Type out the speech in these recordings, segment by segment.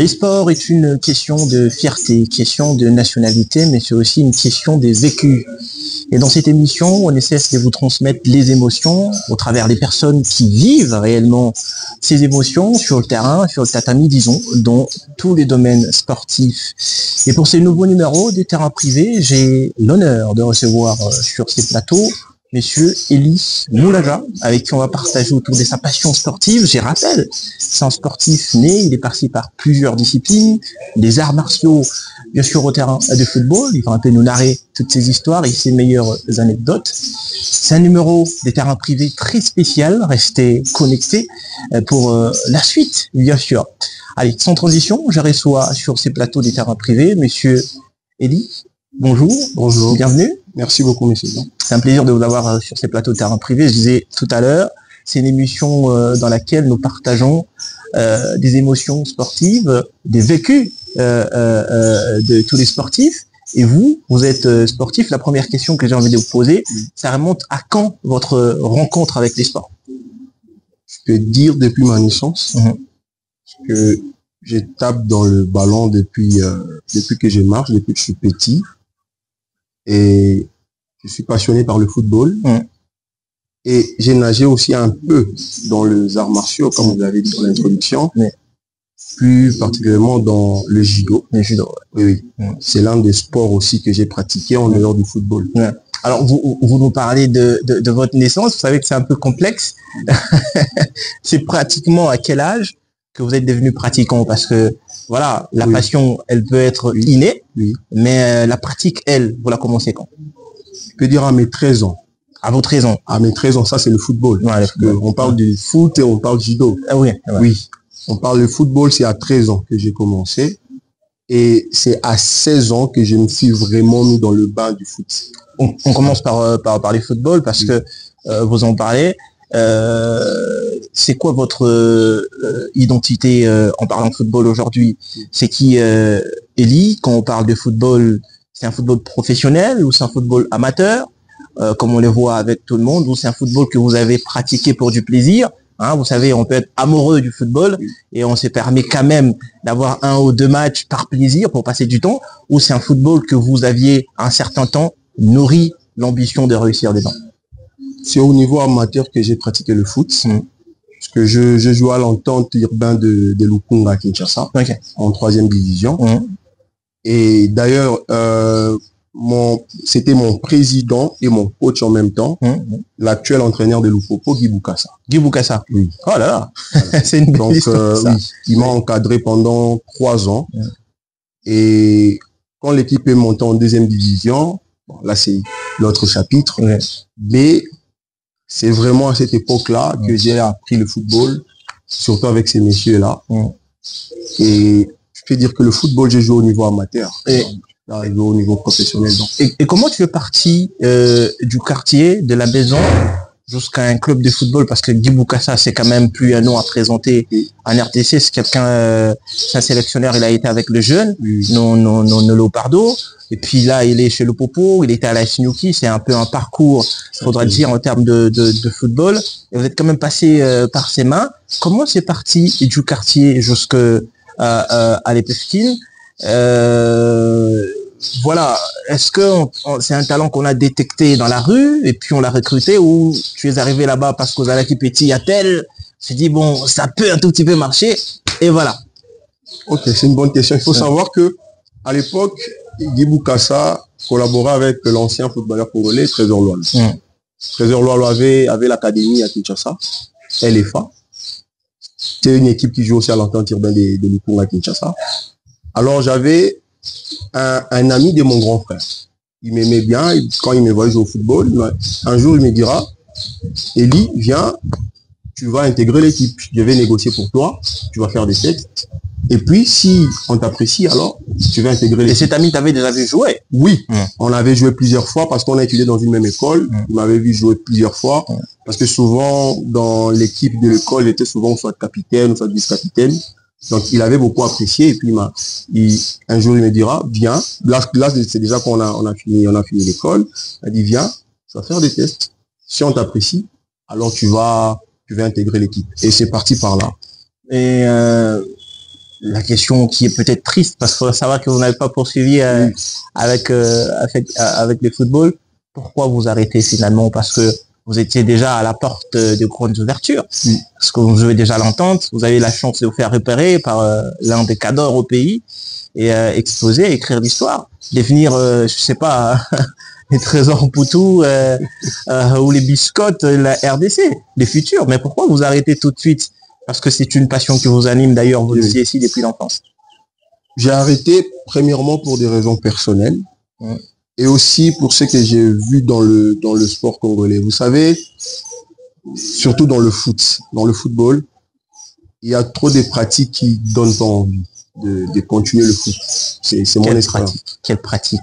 L'e-sport est une question de fierté, question de nationalité, mais c'est aussi une question des vécus. Et dans cette émission, on essaie de vous transmettre les émotions au travers des personnes qui vivent réellement ces émotions sur le terrain, sur le tatami, disons, dans tous les domaines sportifs. Et pour ces nouveaux numéros des terrains privés, j'ai l'honneur de recevoir sur ces plateaux Monsieur Eli Moulaga, avec qui on va partager autour de sa passion sportive. Je rappelle, c'est un sportif né, il est passé par plusieurs disciplines, des arts martiaux, bien sûr au terrain de football. Il va un peu nous narrer toutes ses histoires et ses meilleures anecdotes. C'est un numéro des terrains privés très spécial. Restez connectés pour la suite, bien sûr. Allez, sans transition, je reçois sur ces plateaux des terrains privés Monsieur Eli. Bonjour. Bonjour. Bienvenue. Merci beaucoup, monsieur. C'est un plaisir de vous avoir sur ces plateaux de terrain privés. Je disais tout à l'heure, c'est une émission dans laquelle nous partageons des émotions sportives, des vécus de tous les sportifs. Et vous êtes sportif. La première question que j'ai envie de vous poser, ça remonte à quand votre rencontre avec les sports? Je peux dire depuis ma naissance que je tape dans le ballon depuis que je marche, depuis que je suis petit. Et je suis passionné par le football. Et j'ai nagé aussi un peu dans les arts martiaux, comme vous l'avez dit dans l'introduction, plus particulièrement dans le judo. Le judo, oui. C'est l'un des sports aussi que j'ai pratiqué en dehors du football. Alors, vous nous parlez de votre naissance. Vous savez que c'est un peu complexe. C'est pratiquement à quel âge que vous êtes devenu pratiquant? Parce que, voilà, la passion, elle peut être innée, mais la pratique, elle, vous la commencez quand? Je peux dire à mes 13 ans. À vos 13 ans? À mes 13 ans, ça c'est le football. On parle du foot et on parle du judo. Oui. On parle de football, c'est à 13 ans que j'ai commencé. Et c'est à 16 ans que je me suis vraiment mis dans le bain du foot. On commence par parler football parce que vous en parlez. C'est quoi votre identité en parlant de football aujourd'hui? C'est qui Eli? Quand on parle de football, c'est un football professionnel ou c'est un football amateur, comme on le voit avec tout le monde, ou c'est un football que vous avez pratiqué pour du plaisir? Vous savez, on peut être amoureux du football et on se permet quand même d'avoir 1 ou 2 matchs par plaisir pour passer du temps, ou c'est un football que vous aviez un certain temps nourri l'ambition de réussir dedans? C'est au niveau amateur que j'ai pratiqué le foot. Parce que je jouais à l'entente urbain de Lukunga à Kinshasa, en 3e division. Et d'ailleurs, c'était mon président et mon coach en même temps, l'actuel entraîneur de Lupopo, Guy Boukassa. Guy Boukassa? Oui. Oh là là, c'est une belle histoire, ça. Il m'a encadré pendant 3 ans. Et quand l'équipe est montée en 2e division, là c'est l'autre chapitre, mais c'est vraiment à cette époque-là que j'ai appris le football, surtout avec ces messieurs-là. Et je peux dire que le football, j'ai joué au niveau amateur. Arrivé au niveau professionnel. Donc. Et comment tu es parti du quartier, de la maison, jusqu'à un club de football? Parce que Guy Boukassa, c'est quand même plus un nom à présenter en RTC. C'est quelqu'un, c'est un sélectionneur, il a été avec le jeune, non Leopardo. Et puis là, il est chez le Popo, il était à la Sinuki. C'est un peu un parcours, il faudra dire, en termes de football. Et vous êtes quand même passé par ses mains. Comment c'est parti du quartier jusqu'à l'Epesquine? Voilà, est-ce que c'est un talent qu'on a détecté dans la rue et puis on l'a recruté, ou tu es arrivé là-bas parce que Zalaki Petit a tel, tu dis bon, ça peut un tout petit peu marcher, et voilà. Ok, c'est une bonne question. Il faut savoir que à l'époque, Guy Boukassa collaborait avec l'ancien footballeur congolais Trésor Loalo. Trésor Loalo avait l'académie à Kinshasa, LFA. C'est une équipe qui joue aussi à l'entente urbaine de Lukunga à Kinshasa. Alors j'avais un ami de mon grand frère. Il m'aimait bien, quand il me voyait jouer au football, un jour il me dira, Eli, viens, tu vas intégrer l'équipe, je vais négocier pour toi, tu vas faire des tests, et puis si on t'apprécie, alors tu vas intégrer l'équipe. Et cet ami t'avait déjà vu jouer? Oui, on avait joué plusieurs fois parce qu'on a étudié dans une même école, il m'avait vu jouer plusieurs fois, parce que souvent dans l'équipe de l'école, il était souvent soit capitaine, soit vice-capitaine. Donc il avait beaucoup apprécié, et puis un jour il me dira, viens, là c'est déjà qu'on a fini l'école, il a dit viens, tu vas faire des tests, si on t'apprécie, alors tu vas intégrer l'équipe. Et c'est parti par là. Et la question qui est peut-être triste, parce qu'il faut savoir que vous n'avez pas poursuivi avec le football. Pourquoi vous arrêtez finalement? Parce que vous étiez déjà à la porte de grandes ouvertures. Parce que vous jouez déjà l'entente, vous avez la chance de vous faire repérer par l'un des cadors au pays et exposer, écrire l'histoire, devenir, je sais pas, les trésors Poutou ou les biscottes, la RDC, les futurs. Mais pourquoi vous arrêtez tout de suite? Parce que c'est une passion qui vous anime, d'ailleurs, vous le disiez ici depuis l'enfance. J'ai arrêté premièrement pour des raisons personnelles et aussi pour ce que j'ai vu dans le sport congolais. Vous savez, surtout dans le football, il y a trop de pratiques qui donnent pas envie de continuer le foot. C'est mon expérience. Quelle pratique?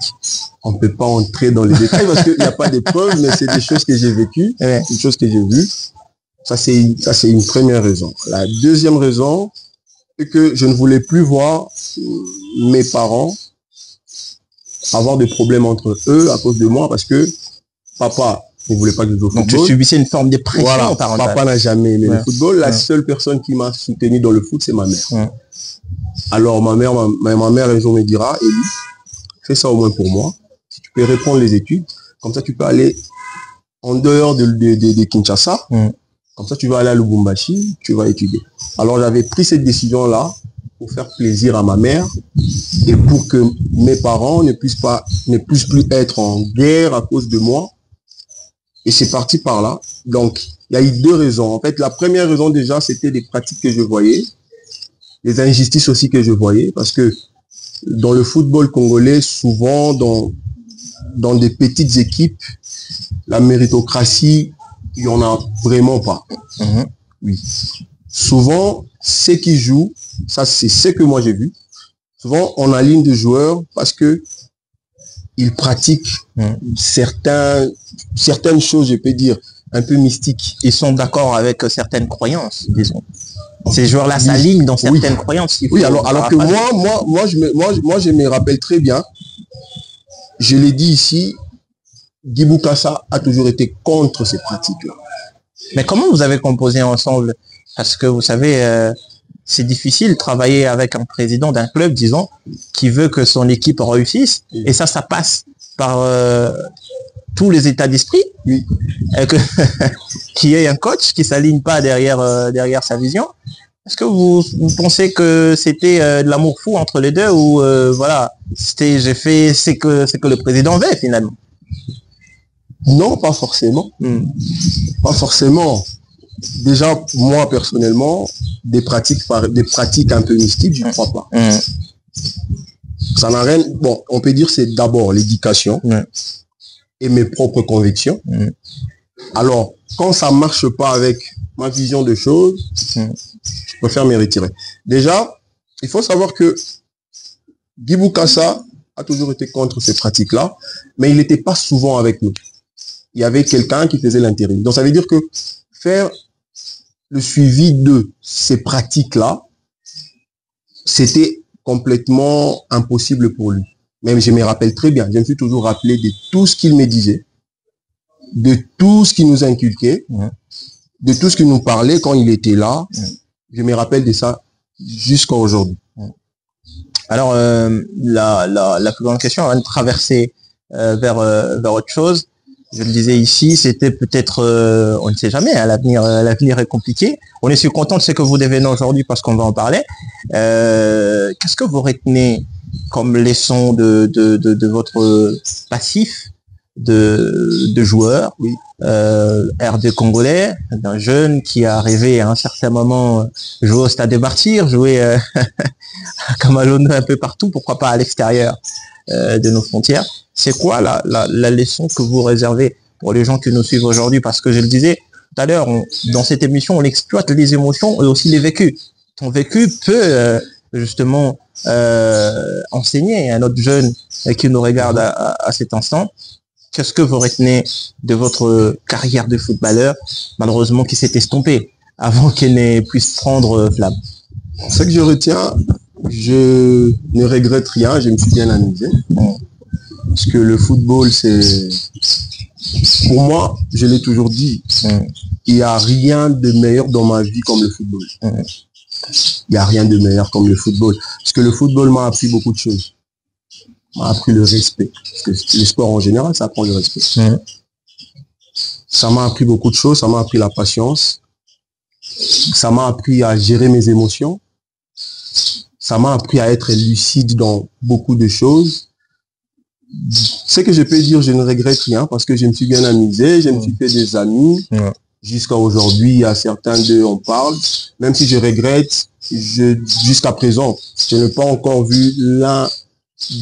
On ne peut pas entrer dans les détails parce qu'il n'y a pas de preuves, mais c'est des choses que j'ai vécues, des choses que j'ai vues. Ça, c'est une première raison. La deuxième raison, c'est que je ne voulais plus voir mes parents avoir des problèmes entre eux à cause de moi parce que papa ne voulait pas que je joue au football. Donc, tu subissais une forme de pression parentale. Papa n'a jamais aimé le football. La seule personne qui m'a soutenu dans le foot, c'est ma mère. Alors, ma mère un jour me dira, Élie, fais ça au moins pour moi. Si tu peux reprendre les études, comme ça, tu peux aller en dehors de Kinshasa. Comme ça, tu vas aller à Lubumbashi, tu vas étudier. Alors, j'avais pris cette décision-là pour faire plaisir à ma mère et pour que mes parents ne puissent plus être en guerre à cause de moi. Et c'est parti par là. Donc, il y a eu deux raisons. En fait, la première raison déjà, c'était des pratiques que je voyais, les injustices aussi que je voyais, parce que dans le football congolais, souvent dans des petites équipes, la méritocratie, il n'y en a vraiment pas. Oui. Souvent, ceux qui jouent, ça c'est ce que moi j'ai vu, souvent on aligne des joueurs parce que ils pratiquent certaines choses, je peux dire, un peu mystiques. Ils sont d'accord avec certaines croyances, disons. Ces joueurs-là s'alignent dans certaines croyances. Oui, alors que moi, je me rappelle très bien, je l'ai dit ici, Guy Bokassa a toujours été contre ces pratiques-là. Mais comment vous avez composé ensemble? Parce que vous savez, c'est difficile de travailler avec un président d'un club, disons, qui veut que son équipe réussisse. Et ça passe par tous les états d'esprit. Oui. Qu'il y ait un coach qui s'aligne pas derrière sa vision. Est-ce que vous pensez que c'était de l'amour fou entre les deux ou voilà, j'ai fait ce que le président veut finalement? Non, pas forcément. Pas forcément. Déjà, moi, personnellement, des pratiques un peu mystiques, je ne crois pas. Ça n'a rien... Bon, on peut dire c'est d'abord l'éducation et mes propres convictions. Alors, quand ça ne marche pas avec ma vision de choses, je préfère me retirer. Déjà, il faut savoir que Guy Bokassa a toujours été contre ces pratiques-là, mais il n'était pas souvent avec nous. Il y avait quelqu'un qui faisait l'intérim. Donc, ça veut dire que faire le suivi de ces pratiques-là, c'était complètement impossible pour lui. Même je me rappelle très bien, je me suis toujours rappelé de tout ce qu'il me disait, de tout ce qu'il nous inculquait, de tout ce qu'il nous parlait quand il était là. Je me rappelle de ça jusqu'à aujourd'hui. Alors, la plus grande question, avant de traverser vers autre chose, je le disais ici, c'était peut-être, on ne sait jamais, hein, l'avenir est compliqué. On est si content de ce que vous devenez aujourd'hui parce qu'on va en parler. Qu'est-ce que vous retenez comme leçon de votre passif de joueur, RD congolais, d'un jeune qui a rêvé à un certain moment jouer au Stade de Martyrs, jouer à Camalone un peu partout, pourquoi pas à l'extérieur de nos frontières. C'est quoi la leçon que vous réservez pour les gens qui nous suivent aujourd'hui? Parce que je le disais tout à l'heure, dans cette émission, on exploite les émotions et aussi les vécus. Ton vécu peut justement enseigner à notre jeune qui nous regarde à cet instant. Qu'est-ce que vous retenez de votre carrière de footballeur, malheureusement qui s'est estompée avant qu'elle ne puisse prendre flamme? Ce que je retiens, je ne regrette rien, je me suis bien amusé. Parce que le football, c'est... Pour moi, je l'ai toujours dit, il n'y a rien de meilleur dans ma vie comme le football. Il n'y a rien de meilleur comme le football. Parce que le football m'a appris beaucoup de choses. M'a appris le respect. Parce que le sport en général, ça apprend le respect. Ça m'a appris beaucoup de choses. Ça m'a appris la patience. Ça m'a appris à gérer mes émotions. Ça m'a appris à être lucide dans beaucoup de choses. Ce que je peux dire, je ne regrette rien parce que je me suis bien amusé, je me suis fait des amis. Jusqu'à aujourd'hui, il y a certains d'eux, on parle. Même si je regrette, jusqu'à présent, je n'ai pas encore vu l'un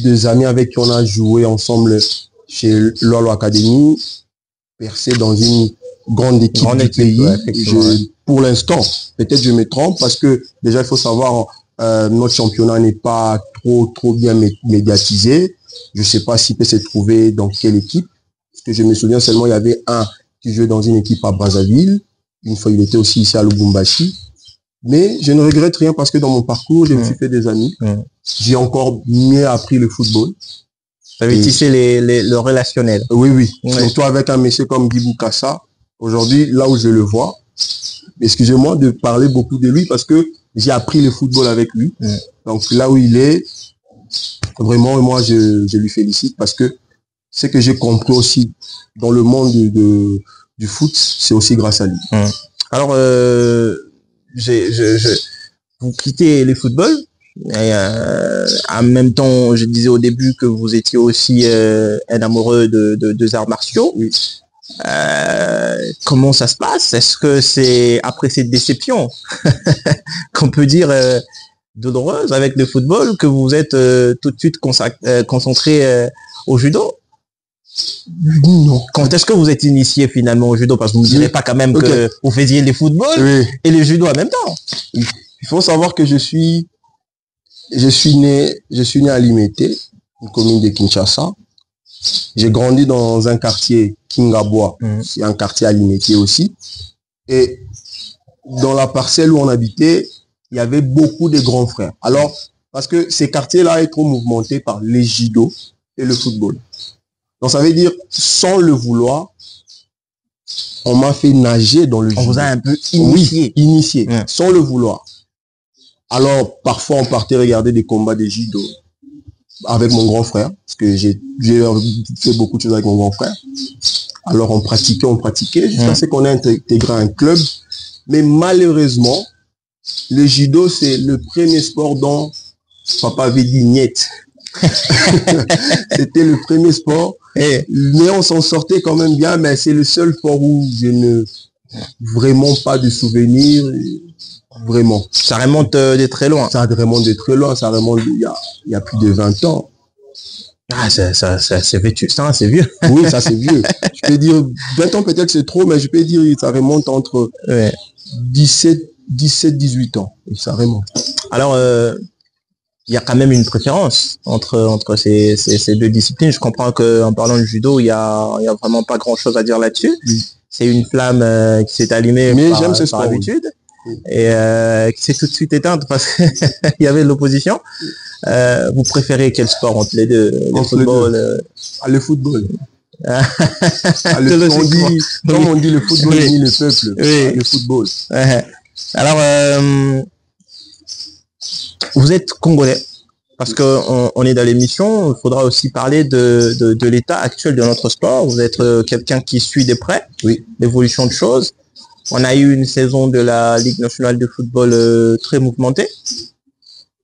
des amis avec qui on a joué ensemble chez Lolo Academy percer dans une grande équipe du pays. Pour l'instant, peut-être je me trompe parce que déjà, il faut savoir, notre championnat n'est pas trop bien médiatisé. Je ne sais pas s'il peut se trouver dans quelle équipe. Parce que je me souviens seulement, il y avait un qui jouait dans une équipe à Brazzaville. Une fois, il était aussi ici à Lubumbashi. Mais je ne regrette rien parce que dans mon parcours, je me suis fait des amis. J'ai encore mieux appris le football. Vous avez tissé le relationnel. Oui. Surtout avec un monsieur comme Guy Boukassa. Aujourd'hui, là où je le vois, excusez-moi de parler beaucoup de lui parce que j'ai appris le football avec lui. Donc là où il est, vraiment, moi, je lui félicite parce que ce que j'ai compris aussi dans le monde du foot, c'est aussi grâce à lui. Alors, vous quittez le football. Et, en même temps, je disais au début que vous étiez aussi un amoureux de arts martiaux. Comment ça se passe? Est-ce que c'est après cette déception qu'on peut dire douloureuse avec le football que vous êtes tout de suite concentré au judo? Non. Quand est-ce que vous êtes initié finalement au judo? Parce que vous ne direz pas quand même que vous faisiez le football et le judo en même temps. Il faut savoir que je suis né à Limete, une commune de Kinshasa. J'ai grandi dans un quartier Kingabois, c'est un quartier à Limete aussi. Et dans la parcelle où on habitait, il y avait beaucoup de grands frères. Alors, parce que ces quartiers-là sont trop mouvementés par les judo et le football. Donc ça veut dire, sans le vouloir, on m'a fait nager dans le judo. On vous a un peu initié. Oui, initié, sans le vouloir. Alors, parfois, on partait regarder des combats de judo avec mon grand frère, parce que j'ai fait beaucoup de choses avec mon grand frère. Alors, on pratiquait, jusqu'à ce qu'on ait intégré un club. Mais malheureusement, le judo, c'est le premier sport dont papa avait dit niet. C'était le premier sport. Mais on s'en sortait quand même bien, mais c'est le seul sport où je ne... Vraiment pas de souvenirs. Vraiment. Ça remonte de très loin. Ça remonte de très loin. Ça remonte il y a plus de 20 ans. Ah, c'est vétu. Ça, c'est vieux. Oui, ça, c'est vieux. Je peux dire, 20 ans peut-être c'est trop, mais je peux dire ça remonte entre 17, 18 ans. Et ça remonte. Alors, il y a quand même une préférence entre ces deux disciplines. Je comprends qu'en parlant de judo, il y a vraiment pas grand-chose à dire là-dessus. C'est une flamme qui s'est allumée par habitude. Et qui s'est tout de suite éteinte parce qu'il y avait de l'opposition. Vous préférez quel sport entre les deux? Le football le football. Comme on dit, le football unit le peuple. Le football. Alors, vous êtes congolais. Parce qu'on est dans l'émission, il faudra aussi parler de l'état actuel de notre sport. Vous êtes quelqu'un qui suit de près l'évolution de choses. On a eu une saison de la Ligue nationale de football très mouvementée.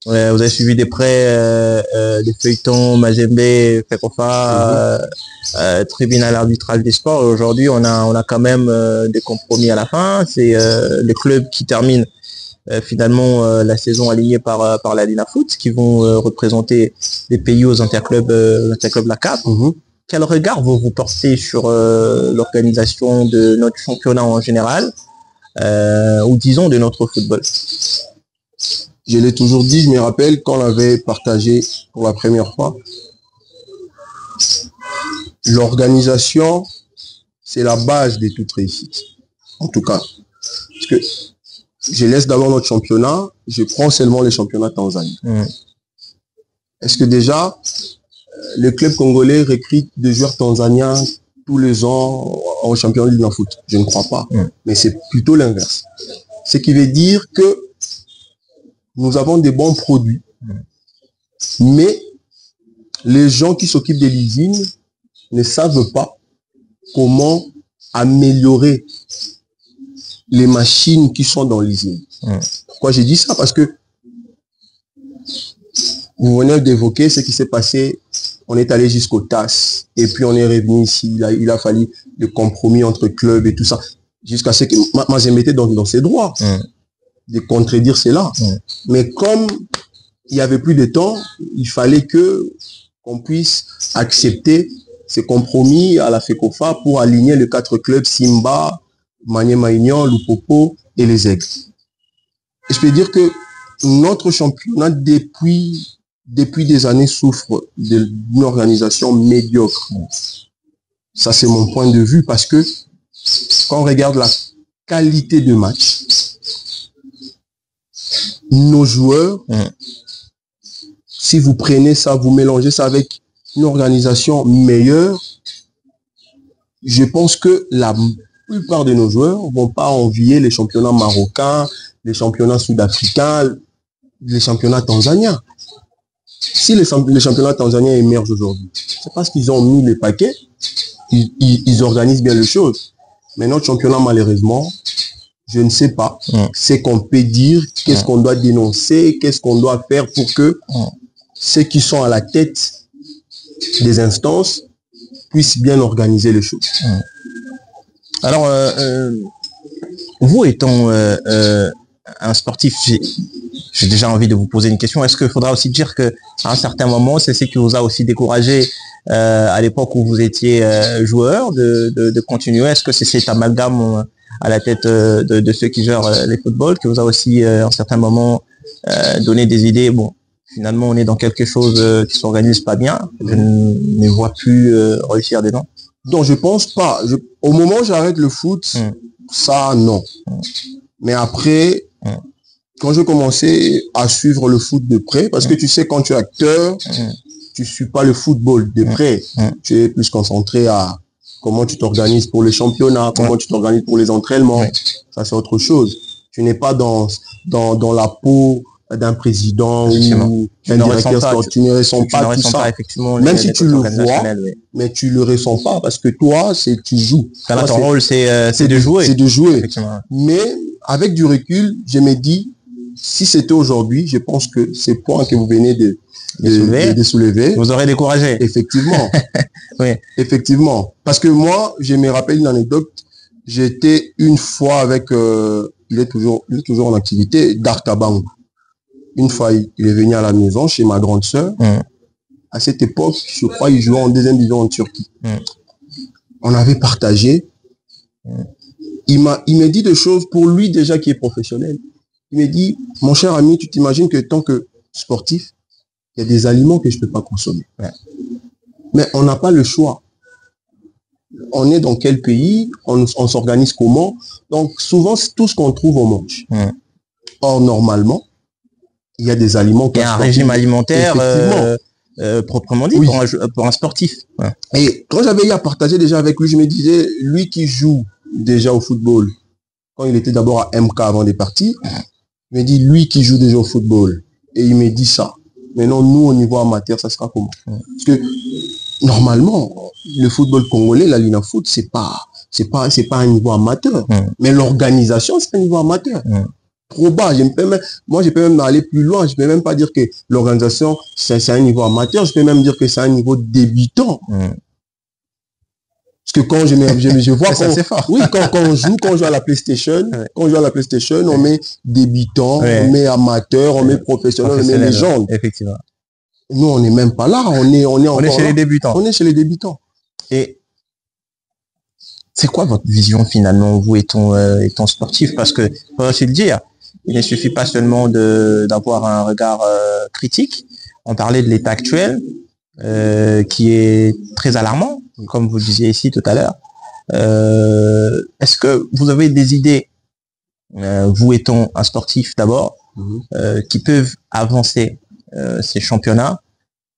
Vous avez suivi de près les feuilletons Mazembe, Fekofa, tribunal arbitral des sports. Et aujourd'hui, on a quand même des compromis à la fin. C'est les clubs qui terminent finalement la saison alignée par la Linafoot, qui vont représenter les pays aux interclubs la CAF. Quel regard vous portez sur l'organisation de notre championnat en général, ou disons de notre football? Je l'ai toujours dit, je me rappelle quand on avait partagé pour la première fois. L'organisation, c'est la base de toute réussite. En tout cas. Parce que je laisse d'abord notre championnat, je prends seulement les championnats tanzaniens. Est-ce que déjà, le club congolais recrute des joueurs tanzaniens tous les ans au championnat de foot? Je ne crois pas. Mais c'est plutôt l'inverse. Ce qui veut dire que nous avons des bons produits, mais les gens qui s'occupent de l'usine ne savent pas comment améliorer les machines qui sont dans l'usine. Pourquoi j'ai dit ça? Parce que vous venez d'évoquer ce qui s'est passé. On est allé jusqu'au TAS et puis on est revenu ici. Il a fallu le compromis entre clubs et tout ça. Jusqu'à ce que moi je m'étais dans ses droits de contredire cela. Mais comme il n'y avait plus de temps, il fallait qu'on puisse accepter ce compromis à la FECOFA pour aligner les 4 clubs Simba, Maniema Union, Lupopo et les Aigles. Et je peux dire que notre championnat depuis des années souffre d'une organisation médiocre. Ça, c'est mon point de vue parce que quand on regarde la qualité de match, nos joueurs, si vous prenez ça, vous mélangez ça avec une organisation meilleure, je pense que la plupart de nos joueurs vont pas envier les championnats marocains, les championnats sud-africains, les championnats tanzaniens. Si les championnats tanzaniens émergent aujourd'hui, c'est parce qu'ils ont mis les paquets, ils organisent bien les choses. Mais notre championnat, malheureusement, je ne sais pas ce qu'on peut dire, qu'est-ce qu'on doit dénoncer, qu'est-ce qu'on doit faire pour que ceux qui sont à la tête des instances puissent bien organiser les choses. Alors, vous étant un sportif, j'ai déjà envie de vous poser une question. Est-ce qu'il faudra aussi dire qu'à un certain moment, c'est ce qui vous a aussi découragé à l'époque où vous étiez joueur de continuer? Est-ce que c'est cet amalgame à la tête de ceux qui gèrent les footballs qui vous a aussi à un certain moment donné des idées? Bon, finalement, on est dans quelque chose qui s'organise pas bien. Je ne vois plus réussir dedans. Donc, je pense pas. Au moment où j'arrête le foot, ça, non. Mais après, quand je commençais à suivre le foot de près, parce que tu sais, quand tu es acteur, tu suis pas le football de près. Tu es plus concentré à comment tu t'organises pour les championnats, comment tu t'organises pour les entraînements. Ça, c'est autre chose. Tu n'es pas dans la peau d'un président ou d'un directeur sportif. Tu ne ressens pas tout ça. Même si tu le vois, mais tu le ressens pas parce que toi, tu joues. Ton rôle, c'est de jouer. C'est de jouer. Mais avec du recul, je me dis, si c'était aujourd'hui, je pense que ces points que vous venez de soulever, vous aurez découragé. Effectivement. Effectivement. Parce que moi, je me rappelle une anecdote. J'étais une fois avec, il est toujours en activité, Dartabang. Une fois, il est venu à la maison chez ma grande sœur. À cette époque, je crois, il jouait en 2e division en Turquie. On avait partagé. Il m'a dit des choses pour lui déjà qui est professionnel. Il m'a dit, mon cher ami, tu t'imagines que tant que sportif, il y a des aliments que je ne peux pas consommer. Mais on n'a pas le choix. On est dans quel pays, on s'organise comment. Donc souvent, tout ce qu'on trouve, on mange. Or, normalement, il y a des aliments... Il y a un régime alimentaire proprement dit pour un sportif. Et quand j'avais eu à partager déjà avec lui, je me disais, lui qui joue déjà au football, quand il était d'abord à MK avant de partir, il me dit, lui qui joue déjà au football, et il me dit ça. Maintenant, nous, au niveau amateur, ça sera comment? Parce que, normalement, le football congolais, la Lina Foot, c'est pas un niveau amateur. Mais l'organisation, c'est un niveau amateur. Trop bas. Moi, je peux même aller plus loin. Je peux même pas dire que l'organisation, c'est un niveau amateur. Je peux même dire que c'est un niveau débutant. Parce que quand je vois quand on joue à la PlayStation, on met débutant, on met amateur, on met professionnel, on met légende. Effectivement. Nous, on n'est même pas là. On est chez les débutants. On est chez les débutants. Et c'est quoi votre vision finalement, vous étant sportif? Parce que, faut aussi le dire, il ne suffit pas seulement d'avoir un regard critique. On parlait de l'état actuel, qui est très alarmant, comme vous le disiez ici tout à l'heure. Est-ce que vous avez des idées, vous étant un sportif d'abord, qui peuvent avancer ces championnats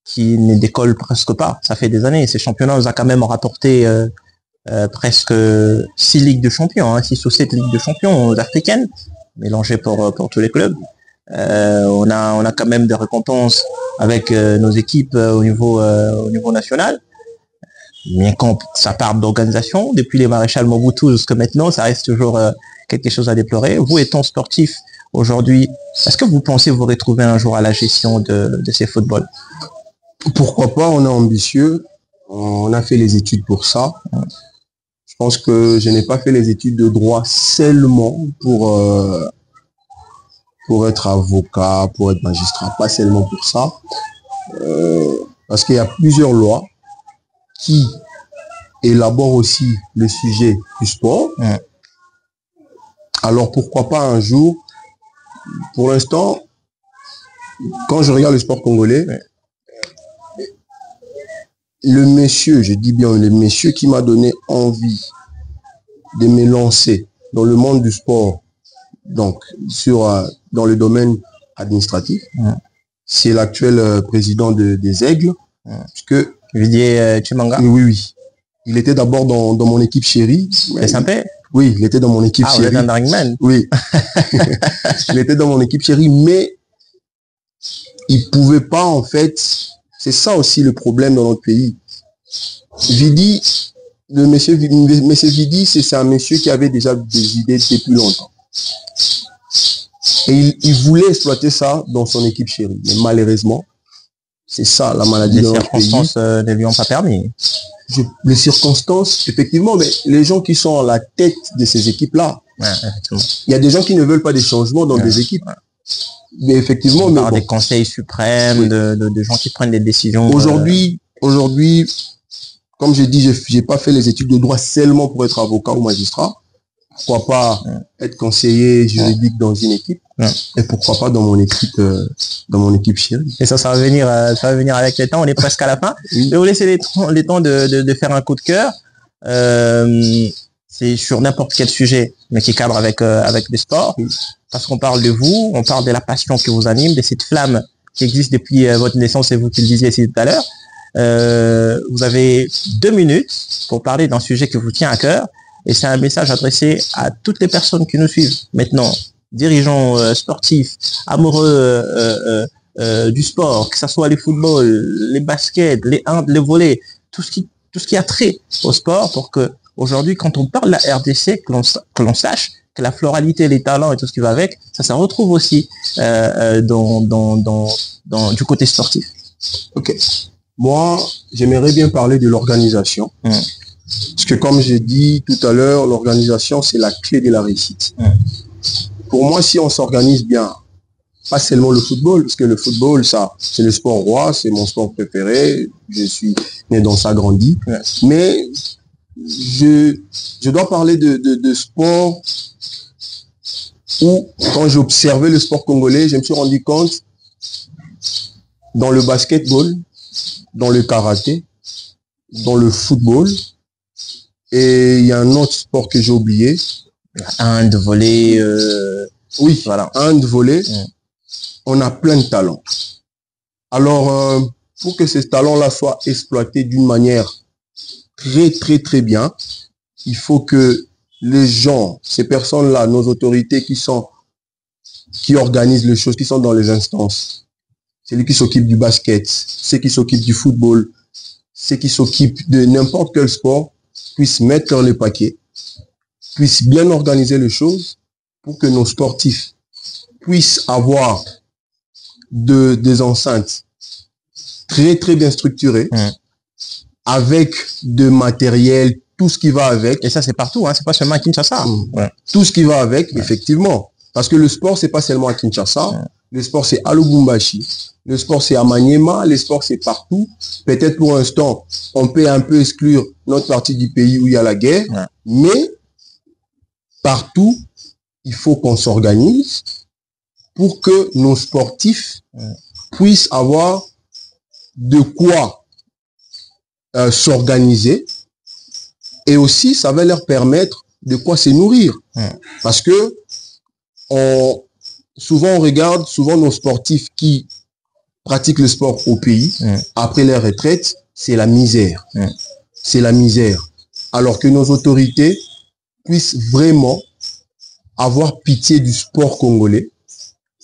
qui ne décollent presque pas? Ça fait des années. Ces championnats nous a quand même rapporté presque 6 ligues de champions, 6 ou 7 ligues de champions africaines, mélangées pour tous les clubs. On a quand même des récompenses avec nos équipes au niveau national. Bien quand ça part d'organisation, depuis les maréchals Mobutu jusqu'à maintenant, ça reste toujours quelque chose à déplorer. Vous étant sportif aujourd'hui, est-ce que vous pensez vous retrouver un jour à la gestion de ces footballs? Pourquoi pas, on est ambitieux, on a fait les études pour ça. Je pense que je n'ai pas fait les études de droit seulement pour être avocat, pour être magistrat, pas seulement pour ça. Parce qu'il y a plusieurs lois qui élaborent aussi le sujet du sport. Alors pourquoi pas un jour, pour l'instant, quand je regarde le sport congolais, le monsieur, je dis bien le monsieur qui m'a donné envie de me lancer dans le monde du sport, donc dans le domaine administratif, c'est l'actuel président des Aigles, puisque Didier Chimanga. Oui. Il était d'abord dans mon équipe chérie. C'est sympa. Oui, il était dans mon équipe chérie. Vous êtes un ringman. Oui. Il était dans mon équipe chérie, mais il pouvait pas, en fait. C'est ça aussi le problème dans notre pays. Vidi, le monsieur Vidi, c'est un monsieur qui avait déjà des idées depuis longtemps. Et il voulait exploiter ça dans son équipe chérie. Mais malheureusement, c'est ça la maladie dans notre pays. Les circonstances ne lui ont pas permis. Les circonstances, effectivement, mais les gens qui sont à la tête de ces équipes-là, il y a des gens qui ne veulent pas des changements dans des équipes. Mais effectivement, par des conseils suprêmes, de gens qui prennent des décisions. Aujourd'hui, comme j'ai dit, j'ai pas fait les études de droit seulement pour être avocat ou magistrat. Pourquoi pas être conseiller juridique dans une équipe et pourquoi pas dans mon équipe chérie. Et ça va venir avec le temps. On est presque à la fin. Je vais vous laisser les temps de faire un coup de cœur. C'est sur n'importe quel sujet, mais qui cadre avec le sport. Parce qu'on parle de vous, on parle de la passion qui vous anime, de cette flamme qui existe depuis votre naissance, et vous qui le disiez ici tout à l'heure. Vous avez 2 minutes pour parler d'un sujet qui vous tient à cœur. Et c'est un message adressé à toutes les personnes qui nous suivent maintenant, dirigeants sportifs, amoureux du sport, que ce soit les footballs, les baskets, les hand, les volleys, tout ce qui a trait au sport, pour que aujourd'hui, quand on parle de la RDC, que l'on sache que la floralité, les talents et tout ce qui va avec, ça retrouve aussi du côté sportif. Ok. Moi, j'aimerais bien parler de l'organisation. Parce que comme j'ai dit tout à l'heure, l'organisation, c'est la clé de la réussite. Pour moi, si on s'organise bien, pas seulement le football, parce que le football, ça, c'est le sport roi, c'est mon sport préféré, je suis né dans ça, grandi. Mais je dois parler de sport où, quand j'observais le sport congolais, je me suis rendu compte, dans le basketball, dans le karaté, dans le football, et il y a un autre sport que j'ai oublié. Hand, volley. Oui, voilà. Hand, volley. On a plein de talents. Alors, pour que ces talents-là soient exploités d'une manière très, très, très bien, il faut que les gens, ces personnes-là, nos autorités qui organisent les choses, qui sont dans les instances, celui qui s'occupe du basket, ceux qui s'occupent du football, ceux qui s'occupent de n'importe quel sport, puissent mettre le paquet, puissent bien organiser les choses pour que nos sportifs puissent avoir des enceintes très très bien structurées, avec de matériel, tout ce qui va avec. Et ça c'est partout, hein, c'est pas seulement à Kinshasa. Tout ce qui va avec, effectivement. Parce que le sport, c'est pas seulement à Kinshasa. Le sport, c'est à Lubumbashi. Le sport, c'est à Maniema. Le sport, c'est partout. Peut-être pour l'instant, on peut un peu exclure notre partie du pays où il y a la guerre. Mais partout, il faut qu'on s'organise pour que nos sportifs puissent avoir de quoi s'organiser. Et aussi, ça va leur permettre de quoi se nourrir. Parce que souvent on regarde nos sportifs qui pratiquent le sport au pays, après leur retraite, c'est la misère. C'est la misère. Alors que nos autorités puissent vraiment avoir pitié du sport congolais,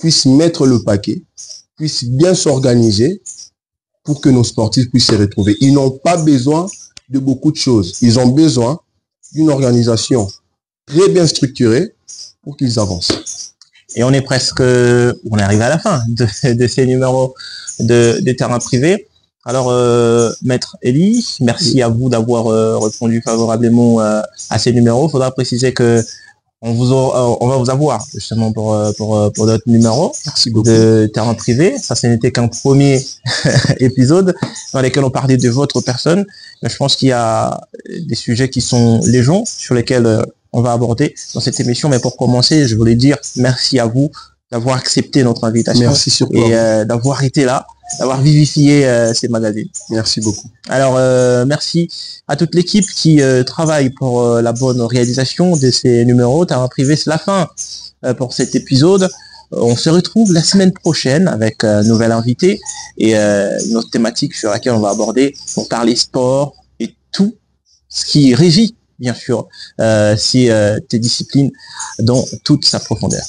puisse mettre le paquet, puisse bien s'organiser pour que nos sportifs puissent se retrouver. Ils n'ont pas besoin de beaucoup de choses. Ils ont besoin d'une organisation très bien structurée pour qu'ils avancent. Et on arrive à la fin de ces numéros de terrain privé. Alors, Maître Elie, merci à vous d'avoir répondu favorablement à ces numéros. Il faudra préciser que on va vous avoir justement pour d'autres numéros de terrain privé. Ça, ce n'était qu'un premier épisode dans lequel on parlait de votre personne. Mais je pense qu'il y a des sujets qui sont légion sur lesquels on va aborder dans cette émission. Mais pour commencer, je voulais dire merci à vous d'avoir accepté notre invitation. Merci surtout et d'avoir été là, d'avoir vivifié ces magazines. Merci beaucoup. Alors, merci à toute l'équipe qui travaille pour la bonne réalisation de ces numéros. Terrain privé, c'est la fin pour cet épisode. On se retrouve la semaine prochaine avec un nouvel invité et une autre thématique sur laquelle on va aborder pour parler sport et tout ce qui régit, bien sûr, ces disciplines dans toute sa profondeur.